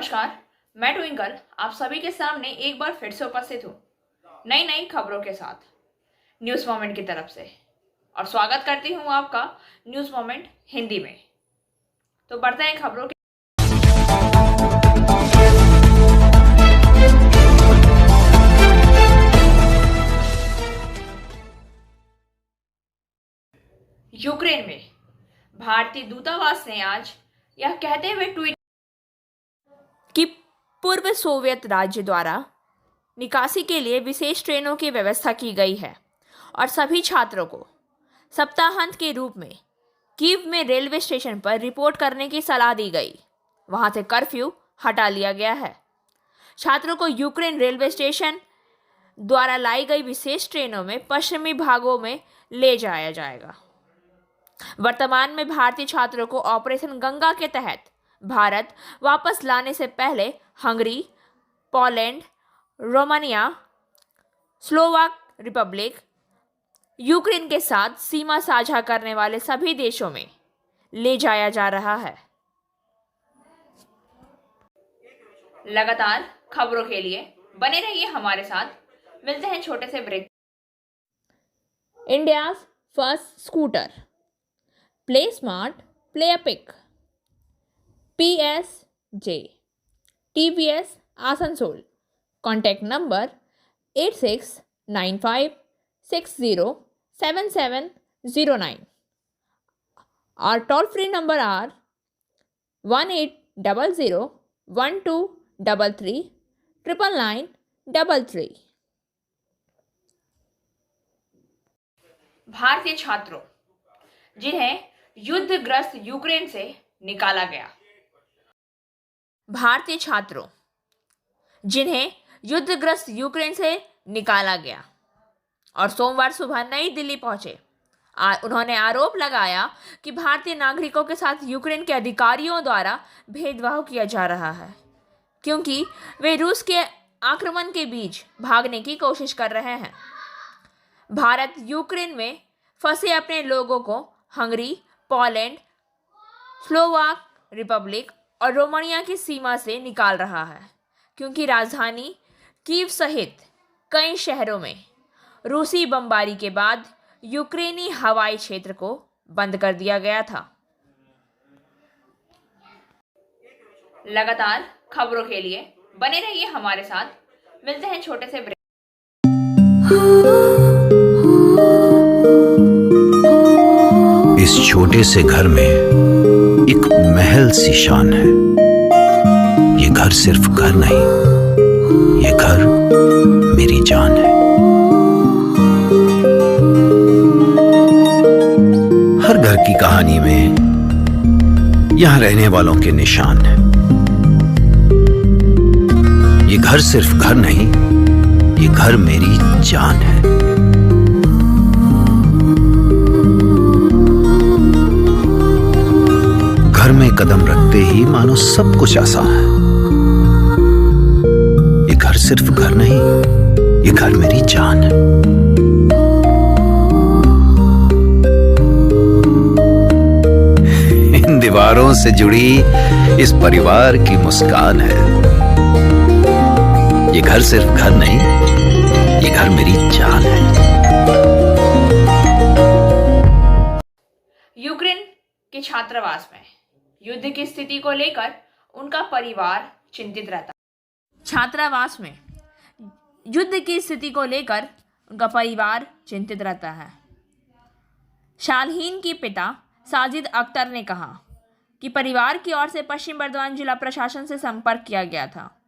नमस्कार, मैं ट्विंकल आप सभी के सामने एक बार फिर से उपस्थित हूँ नई नई खबरों के साथ न्यूज़ मोमेंट की तरफ से। और स्वागत करती हूँ आपका न्यूज़ मोमेंट हिंदी में। तो बढ़ते हैं खबरों के। यूक्रेन में भारतीय दूतावास ने आज यह कहते हुए ट्वीट कि पूर्व सोवियत राज्य द्वारा निकासी के लिए विशेष ट्रेनों की व्यवस्था की गई है और सभी छात्रों को सप्ताहांत के रूप में कीव में रेलवे स्टेशन पर रिपोर्ट करने की सलाह दी गई। वहां से कर्फ्यू हटा लिया गया है। छात्रों को यूक्रेन रेलवे स्टेशन द्वारा लाई गई विशेष ट्रेनों में पश्चिमी भागों में ले जाया जाएगा। वर्तमान में भारतीय छात्रों को ऑपरेशन गंगा के तहत भारत वापस लाने से पहले Hungary, Poland, Romania, Slovak Republic, Ukraine के साथ सीमा साझा करने वाले सभी देशों में ले जाया जा रहा है। लगातार खबरों के लिए बने रहिए हमारे साथ। मिलते हैं छोटे से break. India's first scooter play smart play epic PSJ TVS Asansol. Contact number 8695607709। Our toll free number are 18001233 भारतीय छात्रों जिन्हें युद्धग्रस्त यूक्रेन से निकाला गया। भारतीय छात्रों जिन्हें युद्धग्रस्त यूक्रेन से निकाला गया और सोमवार सुबह नई दिल्ली पहुंचे। उन्होंने आरोप लगाया कि भारतीय नागरिकों के साथ यूक्रेन के अधिकारियों द्वारा भेदभाव किया जा रहा है क्योंकि वे रूस के आक्रमण के बीच भागने की कोशिश कर रहे हैं। भारत यूक्रेन में फंसे अपने लोगों को हंगरी, पोलैंड, स्लोवाक रिपब्लिक और रोमानिया की सीमा से निकाल रहा है क्योंकि राजधानी कीव सहित कई शहरों में रूसी बमबारी के बाद यूक्रेनी हवाई क्षेत्र को बंद कर दिया गया था। लगातार खबरों के लिए बने रहिए हमारे साथ। मिलते हैं छोटे से ब्रेक। इस छोटे से घर में एक महल सी शान है। ये घर सिर्फ घर नहीं, ये घर मेरी जान है। हर घर की कहानी में यहां रहने वालों के निशान हैं। ये घर सिर्फ घर नहीं, ये घर मेरी जान है। घर में कदम रखते ही मानो सब कुछ आसान है। ये घर सिर्फ घर नहीं, ये घर मेरी जान है। इन दीवारों से जुड़ी इस परिवार की मुस्कान है। ये घर सिर्फ घर नहीं, ये घर मेरी जान है। यूक्रेन के छात्रावास में युद्ध की स्थिति को लेकर उनका परिवार चिंतित रहता है। छात्रावास में युद्ध की स्थिति को लेकर उनका परिवार चिंतित रहता है। शालहीन के पिता साजिद अख्तर ने कहा कि परिवार की ओर से पश्चिम बर्दवान जिला प्रशासन से संपर्क किया गया था।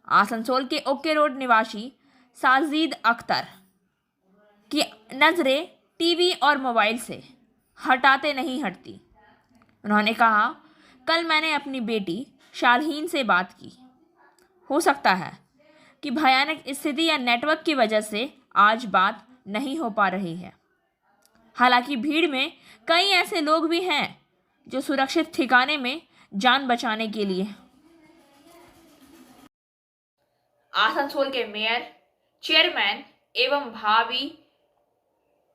आसनसोल के ओके रोड निवासी साजिद अख्तर की नज़रें टीवी और मोबाइल से हटाते नहीं हटती। उन्होंने कहा, कल मैंने अपनी बेटी शालहीन से बात की। हो सकता है कि भयानक स्थिति या नेटवर्क की वजह से आज बात नहीं हो पा रही है। हालांकि भीड़ में कई ऐसे लोग भी हैं जो सुरक्षित ठिकाने में जान बचाने के लिए। आसनसोल के मेयर, चेयरमैन एवं भावी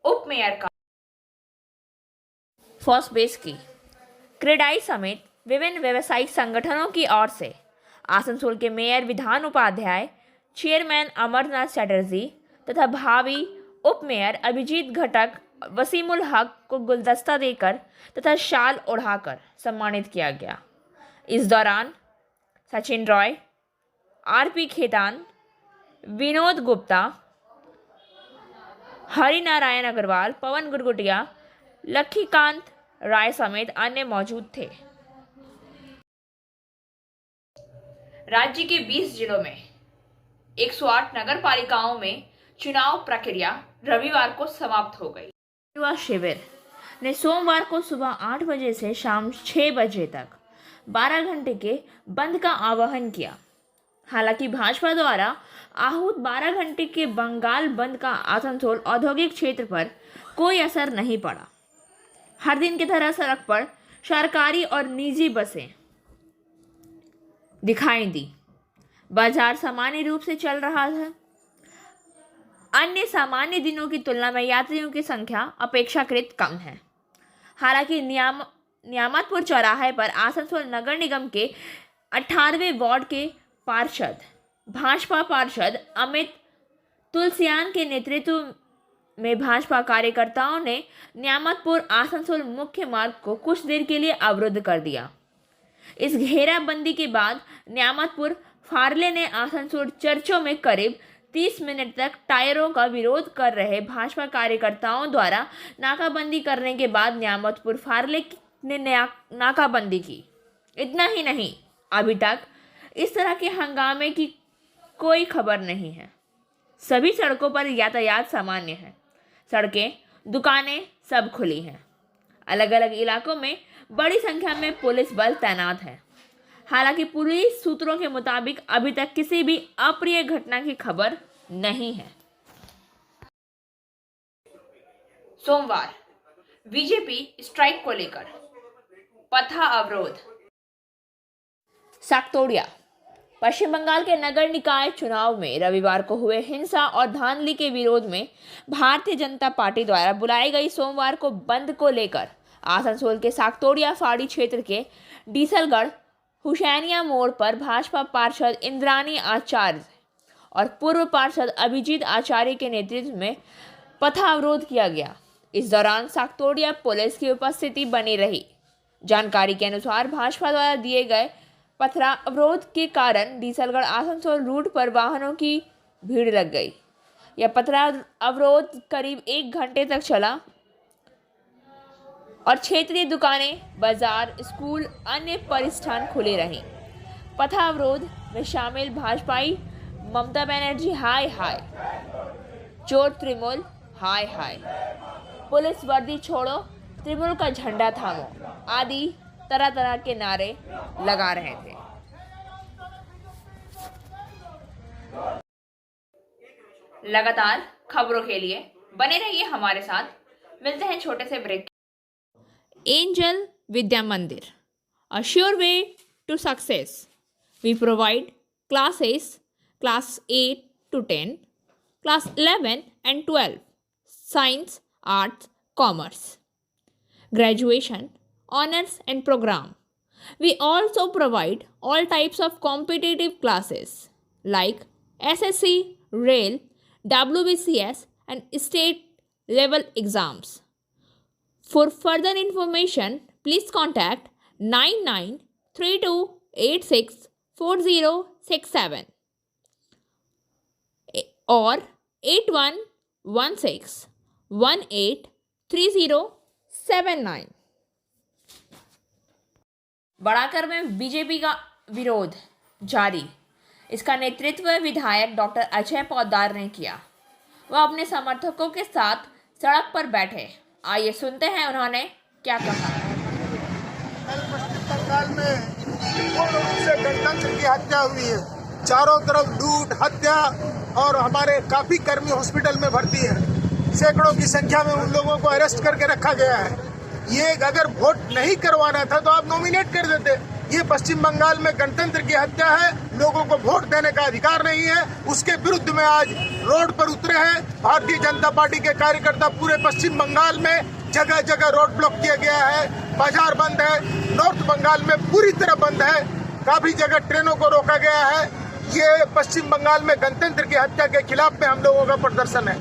उप मेयर का फर्स्ट बेस की क्रेडाई समेत विभिन्न व्यावसायिक संगठनों की ओर से आसनसोल के मेयर विधान उपाध्याय, चेयरमैन अमरनाथ चटर्जी तथा भावी उपमेयर अभिजीत घटक वसीमुल हक को गुलदस्ता देकर तथा शाल ओढ़ाकर सम्मानित किया गया। इस दौरान सचिन रॉय, आरपी खेतान, विनोद गुप्ता, हरिनारायण अग्रवाल, पवन गुरगुटिया, लक्ष्मीकांत राय समेत अन्य मौजूद थे। राज्य के 20 जिलों में 108 नगर पालिकाओं में चुनाव प्रक्रिया रविवार को समाप्त हो गई। युवा शिविर ने सोमवार को सुबह 8 बजे से शाम 6 बजे तक 12 घंटे के बंद का आह्वान किया। हालांकि भाजपा द्वारा आहूत 12 घंटे के बंगाल बंद का आसनसोल औद्योगिक क्षेत्र पर कोई असर नहीं पड़ा। हर दिन की तरह सड़क पर सरकारी और निजी बसें दिखाई दी। बाजार सामान्य रूप से चल रहा था। अन्य सामान्य दिनों की तुलना में यात्रियों की संख्या अपेक्षाकृत कम है। हालांकि नियामतपुर चौराहे पर आसनसोल नगर निगम के 18वें वार्ड के पार्षद भाजपा पार्षद अमित तुलसियान के नेतृत्व में भाजपा कार्यकर्ताओं ने नियामतपुर आसनसोल मुख्य मार्ग को कुछ देर के लिए अवरुद्ध कर दिया। इस घेराबंदी के बाद नियामतपुर फार्ले ने आसनसोल चर्चों में करीब 30 मिनट तक टायरों का विरोध कर रहे भाजपा कार्यकर्ताओं द्वारा नाकाबंदी करने के बाद नियामतपुर फार्ले ने नाकाबंदी की। इतना ही नहीं, अभी तक इस तरह के हंगामे की कोई खबर नहीं है। सभी सड़कों पर यातायात सामान्य है। सड़कें, दुकानें सब खुली हैं। अलग अलग इलाकों में बड़ी संख्या में पुलिस बल तैनात है। हालांकि पुलिस सूत्रों के मुताबिक अभी तक किसी भी अप्रिय घटना की खबर नहीं है। सोमवार बीजेपी स्ट्राइक को लेकर पथा अवरोध। साक्तोड़िया। पश्चिम बंगाल के नगर निकाय चुनाव में रविवार को हुए हिंसा और धांधली के विरोध में भारतीय जनता पार्टी द्वारा बुलाई गई सोमवार को बंद को लेकर आसनसोल के साक्तोड़िया फाड़ी क्षेत्र के डीसलगढ़ हुसैनिया मोड़ पर भाजपा पार्षद इंद्राणी आचार्य और पूर्व पार्षद अभिजीत आचार्य के नेतृत्व में पथा अवरोध किया गया। इस दौरान साक्तोड़िया पुलिस की उपस्थिति बनी रही। जानकारी के अनुसार भाजपा द्वारा दिए गए पथा अवरोध के कारण डीसलगढ़ आसनसोल रूट पर वाहनों की भीड़ लग गई। यह पथा अवरोध करीब 1 घंटे तक चला और क्षेत्रीय दुकानें, बाजार, स्कूल, अन्य प्रतिष्ठान खुले रहीं। पथा अवरोध में शामिल भाजपाई ममता बनर्जी हाय हाय, चोर तृणमूल हाय हाय, पुलिस वर्दी छोड़ो, तृणमूल का झंडा थामो आदि तरह तरह के नारे लगा रहे थे। लगातार खबरों के लिए बने रहिए हमारे साथ। मिलते हैं छोटे से ब्रेक। एंजल विद्या मंदिर, a sure way to success. We provide classes class 8 to 10, class 11 and 12, science, arts, commerce, graduation, honors and program. We also provide all types of competitive classes like SSC, Rail, WBCS and state level exams. For further information, please contact 9932864067 or 8116183079। बढ़ाकर में BJP का विरोध जारी। इसका नेतृत्व विधायक doctor Ajay Poddar ने किया। वह अपने समर्थकों के साथ सड़क पर बैठे। आइए सुनते हैं उन्होंने क्या कहा। कल पश्चिम बंगाल में पूर्ण रूप से गणतंत्र की हत्या हुई है। चारों तरफ लूट, हत्या और हमारे काफी कर्मी हॉस्पिटल में भर्ती हैं। सैकड़ों की संख्या में उन लोगों को अरेस्ट करके रखा गया है। ये अगर वोट नहीं करवाना था तो आप नॉमिनेट कर देते। ये पश्चिम बंगाल में गणतंत्र की हत्या है। लोगों को वोट देने का अधिकार नहीं है। उसके विरुद्ध में आज रोड पर उतरे हैं। भारतीय जनता पार्टी के कार्यकर्ता पूरे पश्चिम बंगाल में जगह जगह रोड ब्लॉक किया गया है। बाजार बंद है। नॉर्थ बंगाल में पूरी तरह बंद है। काफी जगह ट्रेनों को रोका गया है। ये पश्चिम बंगाल में गणतंत्र की हत्या के खिलाफ में हम लोगों का प्रदर्शन है।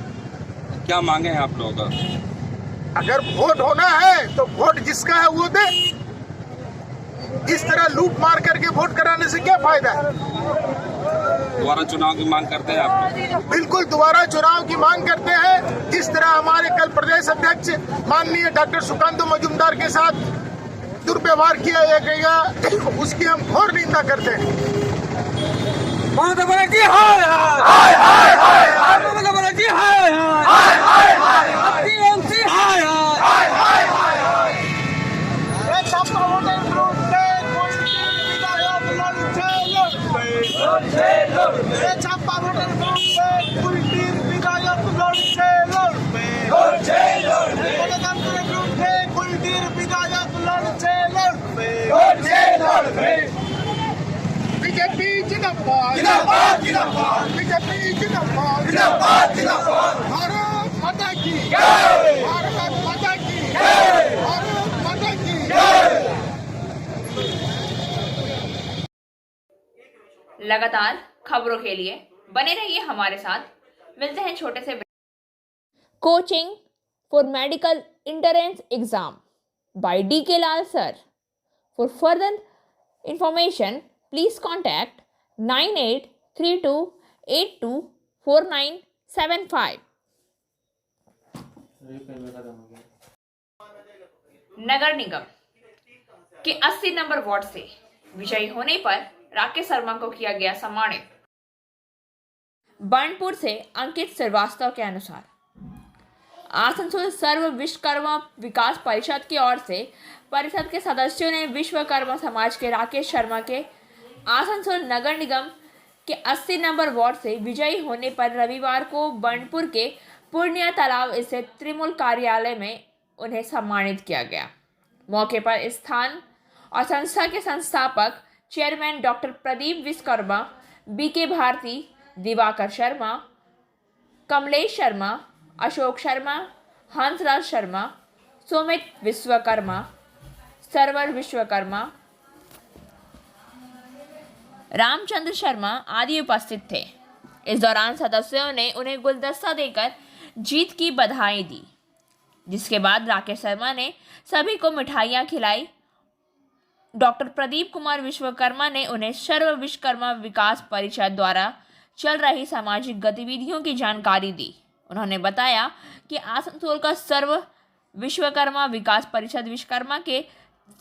क्या मांगे हैं आप लोगों का? अगर वोट होना है तो वोट जिसका है वो दे। इस तरह लूट मार करके वोट कराने से क्या फायदा है? दोबारा चुनाव की मांग करते हैं आप लोग? बिल्कुल दोबारा चुनाव की मांग करते हैं। जिस तरह हमारे कल प्रदेश अध्यक्ष माननीय डॉक्टर सुकांतु मजूमदार के साथ दुर्व्यवहार किया गया, उसकी हम घोर निंदा करते हैं। ममता बनर्जी हाय हाय हाय हाय हाय, ममता बनर्जी हाय हाय हाय हाय हाय, टीएमसी हाय हाय हाय हाय हाय। एक सप्ताह होने ग्रुप से कोई विधायक लड़ते एक सप्ताह होने ग्रुप से कोई विधायक लड़ते गणतंत्र ग्रुप से कोई विधायक लड़ते बीजेपी जिंदाबाद जिंदाबाद जिंदाबाद, बीजेपी जिंदाबाद जिंदाबाद जिंदाबाद। भारत माता की जय, भारत माता की जय, भारत माता की जय। लगातार खबरों के लिए बने रहिए हमारे साथ। मिलते हैं छोटे से coaching for medical entrance exam by DK Lal sir. For further information please contact 9832824975। नगर निगम के 80 नंबर वार्ड से विजयी होने पर राकेश शर्मा को किया गया सम्मानित। बर्नपुर से अंकित श्रीवास्तव के अनुसार आसनसोल सर्व विश्वकर्मा विकास परिषद की ओर से परिषद के सदस्यों ने विश्वकर्मा समाज के राकेश शर्मा के आसनसोल नगर निगम के 80 नंबर वार्ड से विजयी होने पर रविवार को बर्नपुर के पुण्य तालाब स्थित त्रिमूल कार्यालय में उन्हें सम्मानित किया गया। मौके पर स्थान और संस्था के संस्थापक chairman doctor Pradeep Vishwakarma, BK Bharati, Diwakar Sharma, Kamlesh Sharma, Ashok Sharma, Hansraj Sharma, Sumit Vishwakarma, Sarwar Vishwakarma, Ramchandra Sharma आदि उपस्थित थे। इस दौरान सदस्यों ने उन्हें गुलदस्ता देकर जीत की बधाई दी, जिसके बाद राकेश शर्मा ने सभी को मिठाइयाँ खिलाई। डॉक्टर प्रदीप कुमार विश्वकर्मा ने उन्हें सर्व विश्वकर्मा विकास परिषद द्वारा चल रही सामाजिक गतिविधियों की जानकारी दी। उन्होंने बताया कि आसनसोल का सर्व विश्वकर्मा विकास परिषद विश्वकर्मा के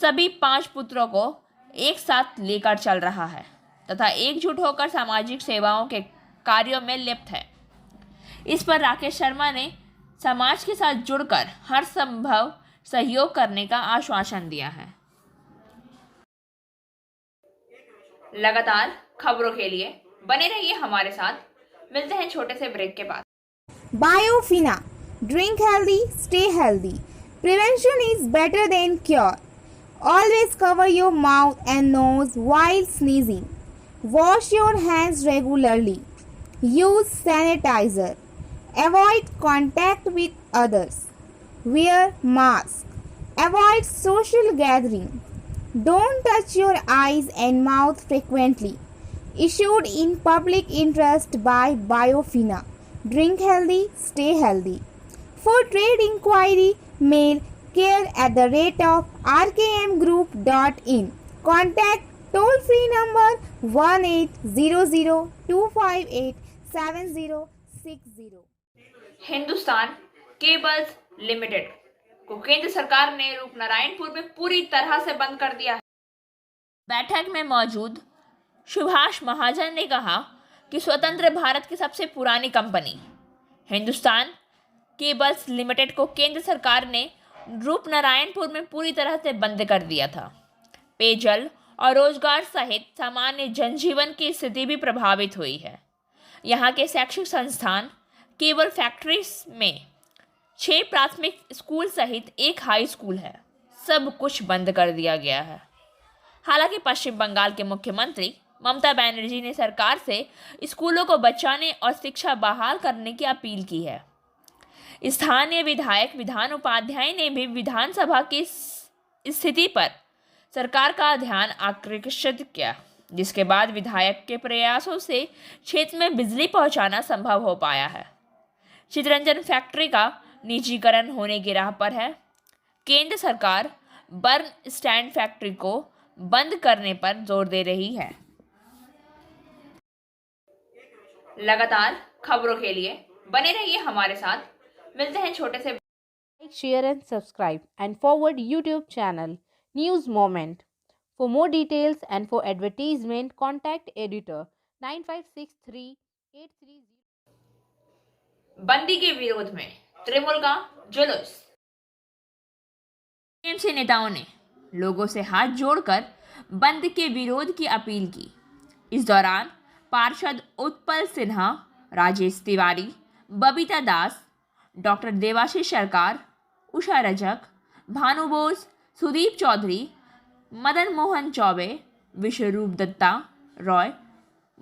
सभी 5 पुत्रों को एक साथ लेकर चल रहा है तथा एकजुट होकर सामाजिक सेवाओं के कार्यों में लिप्त है। इस पर राकेश शर्मा ने समाज के साथ जुड़कर हर संभव सहयोग करने का आश्वासन दिया है। लगातार खबरों के लिए बने रहिए हमारे साथ। मिलते हैं छोटे से ब्रेक के बाद। Biofina. Drink healthy, stay healthy. Prevention is better than cure. Always cover your mouth and nose while sneezing. Wash your hands regularly. Use sanitizer. Avoid contact with others. Wear mask. Avoid social gathering. Don't touch your eyes and mouth frequently. Issued in public interest by Biofina. Drink healthy, stay healthy. For trade inquiry, mail care@rkmgroup.in. Contact toll-free number 1800-258-7060. Hindustan cables limited को केंद्र सरकार ने रूपनारायणपुर में पूरी तरह से बंद कर दिया है। बैठक में मौजूद सुभाष महाजन ने कहा कि स्वतंत्र भारत की सबसे पुरानी कंपनी हिंदुस्तान केबल्स लिमिटेड को केंद्र सरकार ने रूपनारायणपुर में पूरी तरह से बंद कर दिया था। पेयजल और रोजगार सहित सामान्य जनजीवन की स्थिति भी प्रभावित हुई है। यहाँ के शैक्षिक संस्थान, केबल फैक्ट्रीज में 6 प्राथमिक स्कूल सहित 1 हाई स्कूल है, सब कुछ बंद कर दिया गया है। हालांकि पश्चिम बंगाल के मुख्यमंत्री ममता बनर्जी ने सरकार से स्कूलों को बचाने और शिक्षा बहाल करने की अपील की है। स्थानीय विधायक विधान उपाध्याय ने भी विधानसभा की स्थिति पर सरकार का ध्यान आकर्षित किया। जिसके बाद विधायक के प्रयासों से क्षेत्र में बिजली पहुंचाना संभव हो पाया है। चितरंजन फैक्ट्री का निजीकरण होने की राह पर है। केंद्र सरकार बर्न स्टैंड फैक्ट्री को बंद करने पर जोर दे रही है। लगातार खबरों के लिए बने रहिए हमारे साथ। मिलते हैं छोटे से Like, share and subscribe and forward YouTube channel News Moment. For more details and for advertisement, contact editor 956383. बंदी के विरोध में तृणमूल का जुलूस। टीएमसी नेताओं ने लोगों से हाथ जोड़कर बंद के विरोध की अपील की। इस दौरान पार्षद उत्पल सिन्हा, राजेश तिवारी, बबीता दास, डॉक्टर देवाशीष सरकार, उषा रजक, भानु बोस, सुदीप चौधरी, मदन मोहन चौबे, विश्वरूप दत्ता रॉय,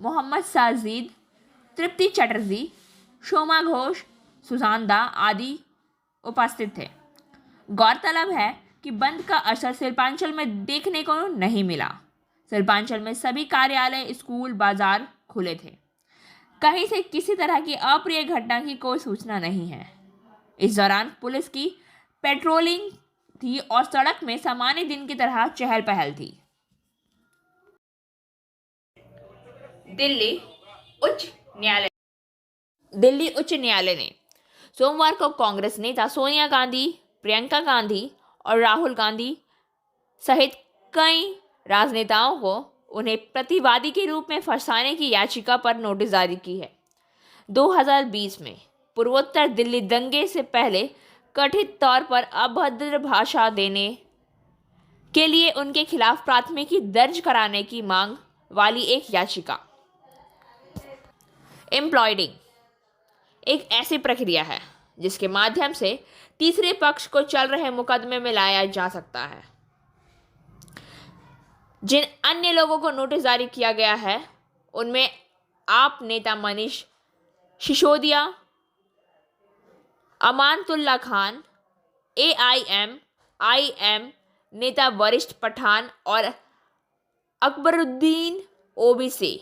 मोहम्मद साजिद, तृप्ति चटर्जी, शोमा घोष, सुजानदा आदि उपस्थित थे। गौरतलब है कि बंद का असर शिल्पांचल में देखने को नहीं मिला। शिल्पांचल में सभी कार्यालय, स्कूल, बाजार खुले थे। कहीं से किसी तरह की अप्रिय घटना की कोई सूचना नहीं है। इस दौरान पुलिस की पेट्रोलिंग थी और सड़क में सामान्य दिन की तरह चहल पहल थी। दिल्ली उच्च न्यायालय ने सोमवार को कांग्रेस नेता सोनिया गांधी, प्रियंका गांधी और राहुल गांधी सहित कई राजनेताओं को उन्हें प्रतिवादी के रूप में फंसाने की याचिका पर नोटिस जारी की है। 2020 में पूर्वोत्तर दिल्ली दंगे से पहले कथित तौर पर अभद्र भाषा देने के लिए उनके खिलाफ प्राथमिकी दर्ज कराने की मांग वाली एक याचिका। इम्प्लॉयडिंग एक ऐसी प्रक्रिया है जिसके माध्यम से तीसरे पक्ष को चल रहे मुकदमे में लाया जा सकता है। जिन अन्य लोगों को नोटिस जारी किया गया है उनमें आप नेता मनीष सिसोदिया, अमानतुल्ला खान, AIM नेता वरिष्ठ पठान और अकबरुद्दीन ओवैसी,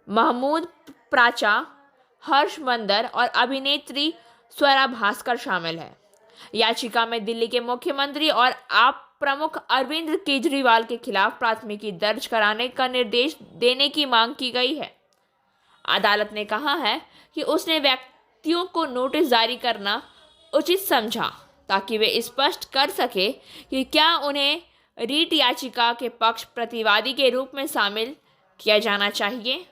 महमूद प्राचा, हर्ष बंदर और अभिनेत्री स्वरा भास्कर शामिल है। याचिका में दिल्ली के मुख्यमंत्री और आप प्रमुख अरविंद केजरीवाल के खिलाफ प्राथमिकी दर्ज कराने का निर्देश देने की मांग की गई है। अदालत ने कहा है कि उसने व्यक्तियों को नोटिस जारी करना उचित समझा ताकि वे स्पष्ट कर सके कि क्या उन्हें रीट याचिका के पक्ष प्रतिवादी के रूप में शामिल किया जाना चाहिए।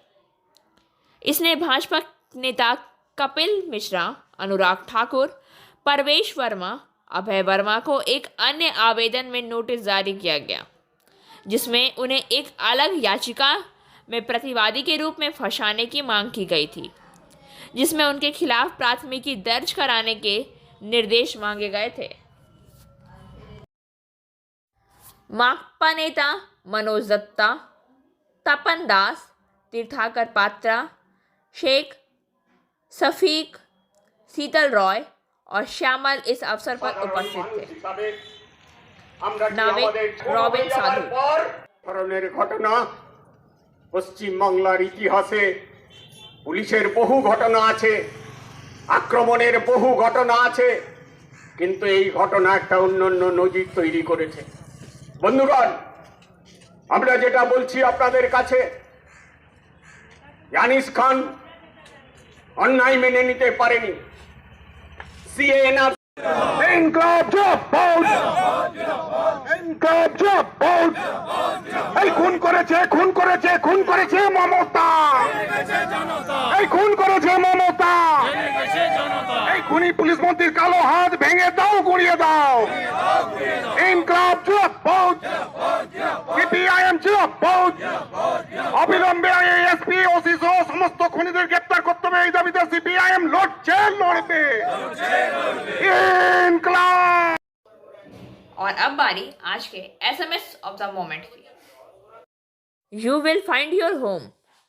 इसने भाजपा नेता कपिल मिश्रा, अनुराग ठाकुर, परवेश वर्मा, अभय वर्मा को एक अन्य आवेदन में नोटिस जारी किया गया जिसमें उन्हें एक अलग याचिका में प्रतिवादी के रूप में फंसाने की मांग की गई थी, जिसमें उनके खिलाफ प्राथमिकी दर्ज कराने के निर्देश मांगे गए थे। माकपा नेता मनोज दत्ता, तपन दास, तीर्थाकर पात्रा, शेख शफीक, शीतल रॉय और श्यामल इस अवसर पर उपस्थित थे। नाविक रॉबिन साधु। ধরনের ঘটনা পশ্চিমবাংলার ইতিহাসে পুলিশের বহু ঘটনা আছে, আক্রমণের বহু ঘটনা আছে, কিন্তু এই ঘটনা একটা অনন্য নজির তৈরি করেছে। বন্ধুগণ, আমরা যেটা বলছি আপনাদের কাছে, ইয়ানিস খান অন্যায় মেনে নিতে পারেনি। এই খুন করেছে মমতা, এই খুন করেছে মমতা, এই খুনি পুলিশ মন্ত্রীর কালো হাত ভেঙে দাও, গুঁড়িয়ে দাও। ইনকলাব জিন্দাবাদ, সিপিআইএম জিন্দাবাদ। অবিলম্বে এসপি, ওসি সহ সমস্ত খুনিদের গ্রেপ্তার করতে হবে। এই দাবিতে সিপিআইএম লড়বে। ইনকলাব। और अब बारी आज के SMS ऑफ द मोमेंट की। You will find your home.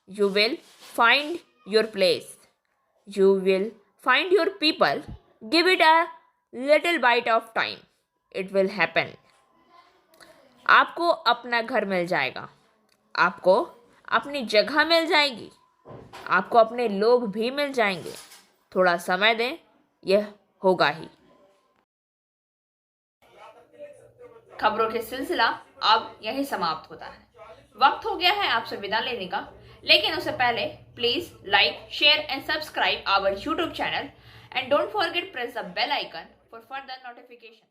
You will find your place. You will find your people. Give it a little bite of time. It will happen. आपको अपना घर मिल जाएगा। आपको अपनी जगह मिल जाएगी, आपको अपने लोग भी मिल जाएंगे। थोड़ा समय दें, यह होगा ही। खबरों के सिलसिला अब यही समाप्त होता है। वक्त हो गया है आपसे विदा लेने का, लेकिन उससे पहले please like, share and subscribe our YouTube channel and don't forget press the bell icon for further notification.